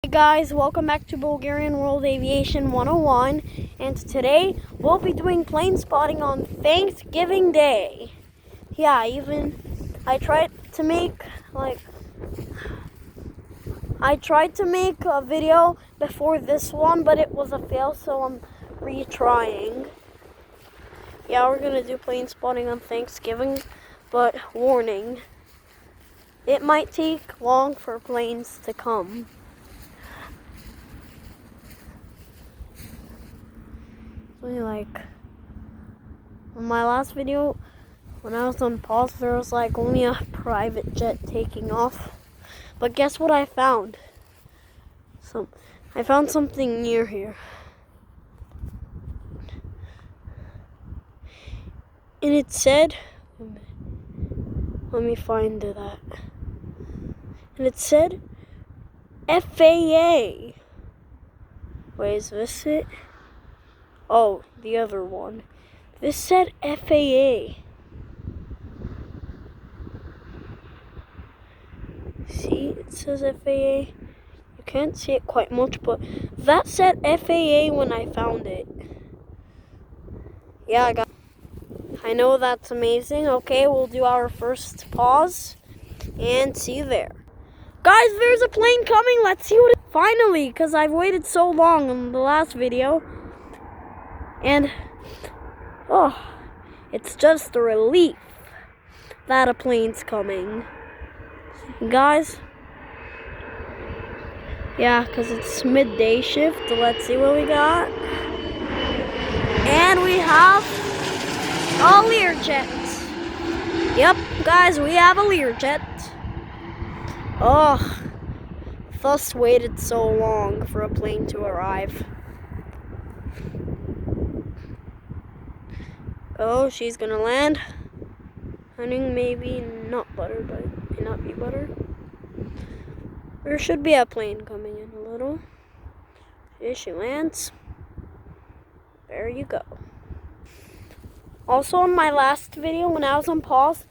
Hey guys, welcome back to Bulgarian World Aviation 101, and today we'll be doing plane spotting on Thanksgiving Day. Yeah, I tried to make a video before this one, but it was a fail, so I'm retrying. Yeah, we're gonna do plane spotting on Thanksgiving, but warning, it might take long for planes to come. Like on my last video, when I was on pause, there was only a private jet taking off. But guess what I found? I found something near here. And it said, let me find that. And it said FAA. Wait, is this it? Oh, the other one. This said FAA. See, it says FAA. You can't see it quite much, but that said FAA when I found it. Yeah, guys. I know that's amazing. Okay, we'll do our first pause and see you there. Guys, there's a plane coming. Let's see what it is. Finally, because I've waited so long in the last video. And, it's just a relief that a plane's coming. Guys, yeah, because it's midday shift. Let's see what we got. And we have a Learjet. Yep, guys, we have a Learjet. Thus waited so long for a plane to arrive. Oh, she's gonna land. I think maybe not butter, but it may not be butter. There should be a plane coming in a little. Here she lands. There you go. Also, in my last video, when I was on pause,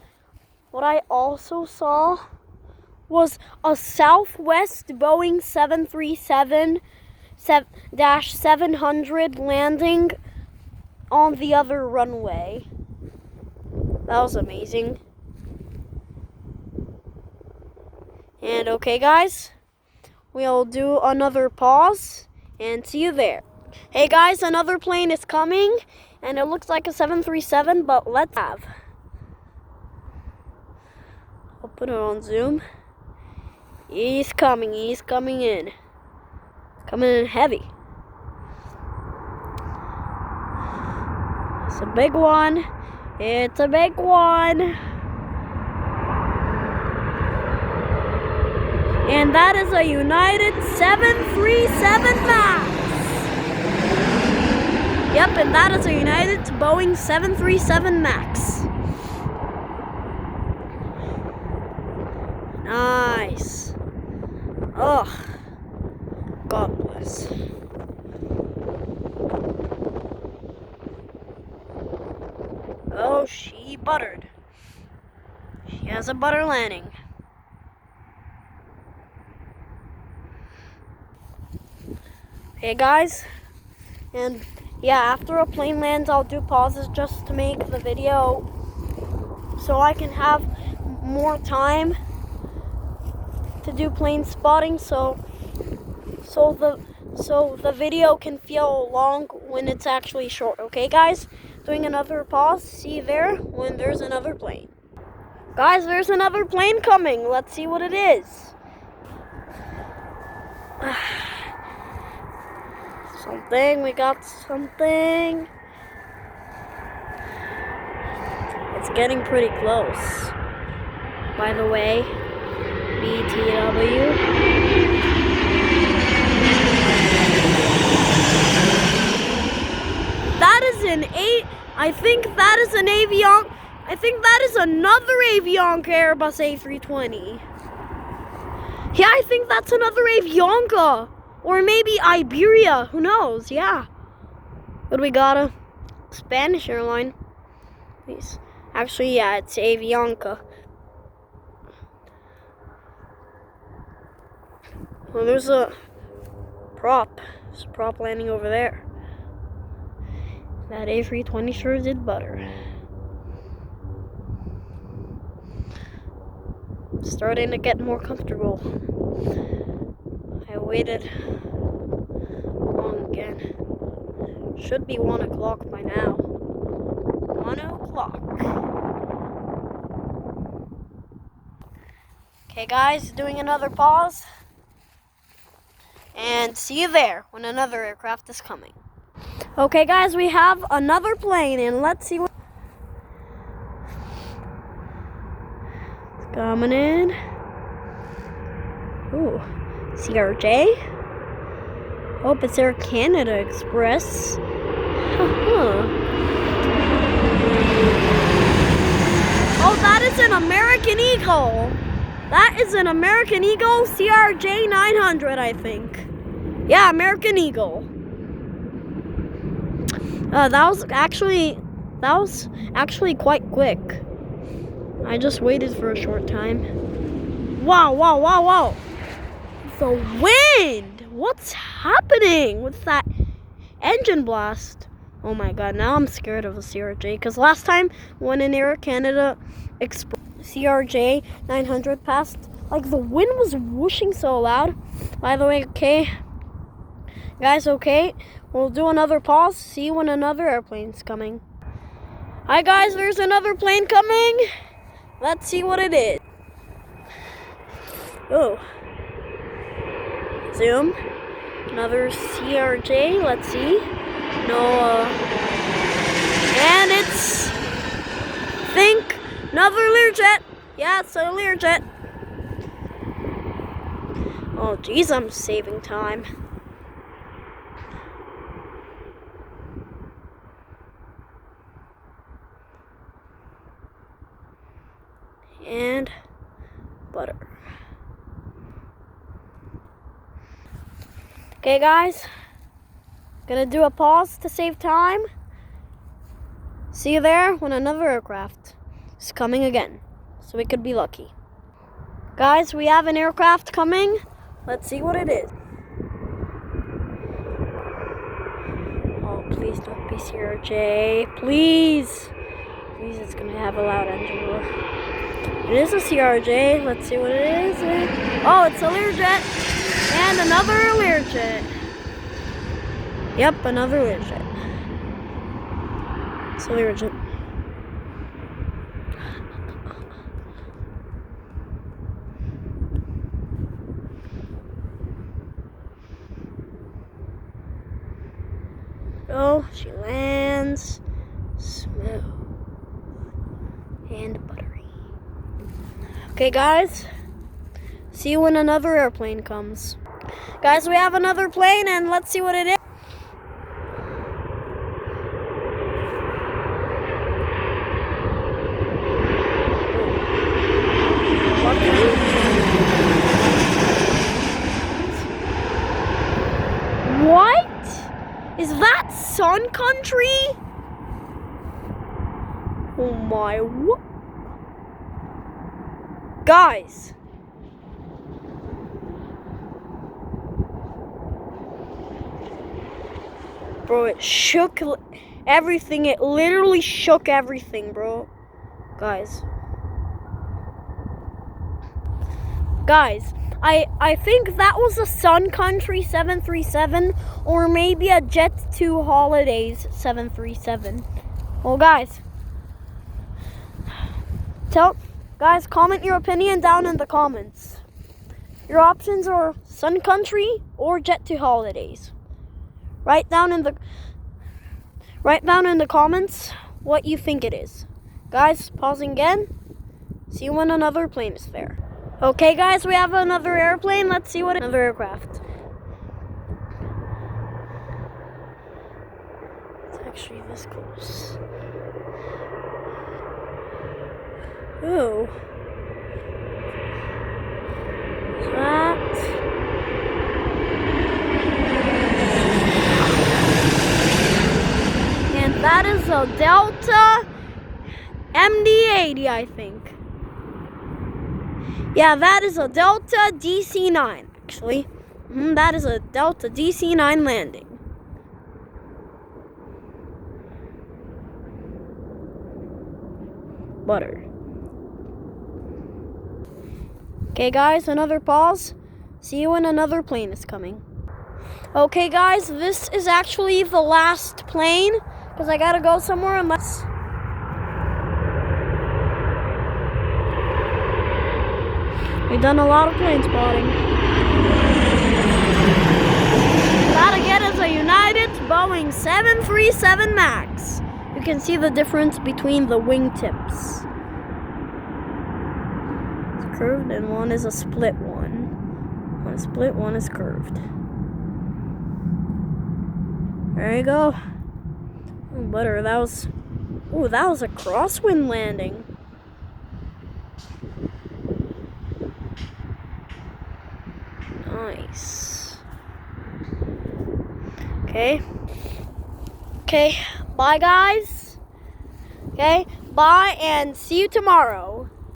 what I also saw was a Southwest Boeing 737-700 landing on the other runway. That was amazing. And okay, guys, we'll do another pause and see you there. Hey guys, another plane is coming, and it looks like a 737, but let's have. I'll put it on zoom. He's coming in. Coming in heavy. It's a big one. It's a big one. And that is a United 737 MAX. Yep, and that is a United Boeing 737 MAX. Nice. God bless. Oh, she buttered. She has a butter landing. Hey guys, and yeah, after a plane lands, I'll do pauses just to make the video so I can have more time to do plane spotting, so the video can feel long when it's actually short. Okay guys, doing another pause. See you there when there's another plane. Guys, there's another plane coming. Let's see what it is. We got something. It's getting pretty close. By the way, BTW. That is I think that is an Avianca. I think that is another Avianca Airbus A320. Yeah, I think that's another Avianca. Or maybe Iberia, who knows, yeah. But we got a Spanish airline. Please. Actually, yeah, it's Avianca. Well, there's a prop. There's a prop landing over there. That A320 sure did butter. Starting to get more comfortable. I waited long again. Should be 1 o'clock by now. 1 o'clock. Okay guys, doing another pause. And see you there when another aircraft is coming. Okay guys, we have another plane and let's see what it's coming in. Ooh, CRJ. Hope it's Air Canada Express. Oh, that is an American Eagle. That is an American Eagle CRJ 900, I think. Yeah, American Eagle. That was actually quite quick. I just waited for a short time. Wow, wow, wow, wow. The wind! What's happening with that engine blast? Oh my god, now I'm scared of a CRJ. Because last time when an Air Canada Express CRJ 900 passed, like the wind was whooshing so loud. By the way, okay. Guys, okay. We'll do another pause. See when another airplane's coming. Hi guys, there's another plane coming. Let's see what it is. Oh. Zoom. Another CRJ. Let's see. No, and it's, I think, another Learjet. Yeah, it's a Learjet. Oh, geez, I'm saving time. And butter. Okay, guys. Gonna do a pause to save time. See you there when another aircraft is coming again. So we could be lucky. Guys, we have an aircraft coming. Let's see what it is. Oh, please don't be CRJ. Please. Please, it's gonna have a loud engine roar. It is a CRJ. Let's see what it is. Oh, it's a Learjet. And another Learjet. Yep, another Learjet. It's a Learjet. Oh, she lands smooth and buttery. Okay, guys. See you when another airplane comes. Guys, we have another plane, and let's see what it is. What? Is that Sun Country? Oh my, what? Guys. Bro, it shook everything. It literally shook everything, bro. Guys. Guys, I think that was a Sun Country 737 or maybe a Jet2 Holidays 737. Well, guys, comment your opinion down in the comments. Your options are Sun Country or Jet2 Holidays. Write down in the comments what you think it is. Guys, pausing again. See you when another plane is there. Okay, guys, we have another airplane. Let's see what another aircraft. It's actually this close. Ooh. That. And that is a Delta MD-80, I think. Yeah, that is a Delta DC-9, actually. That is a Delta DC-9 landing. Butter. Okay, guys, another pause. See you when another plane is coming. Okay, guys, this is actually the last plane because I gotta go somewhere unless. We've done a lot of plane spotting. That again is a United Boeing 737 MAX. You can see the difference between the wingtips. It's curved and one is a split one. One is split, one is curved. There you go. Oh, butter, that was a crosswind landing. Nice. Okay. Okay, bye guys. Okay, bye and see you tomorrow.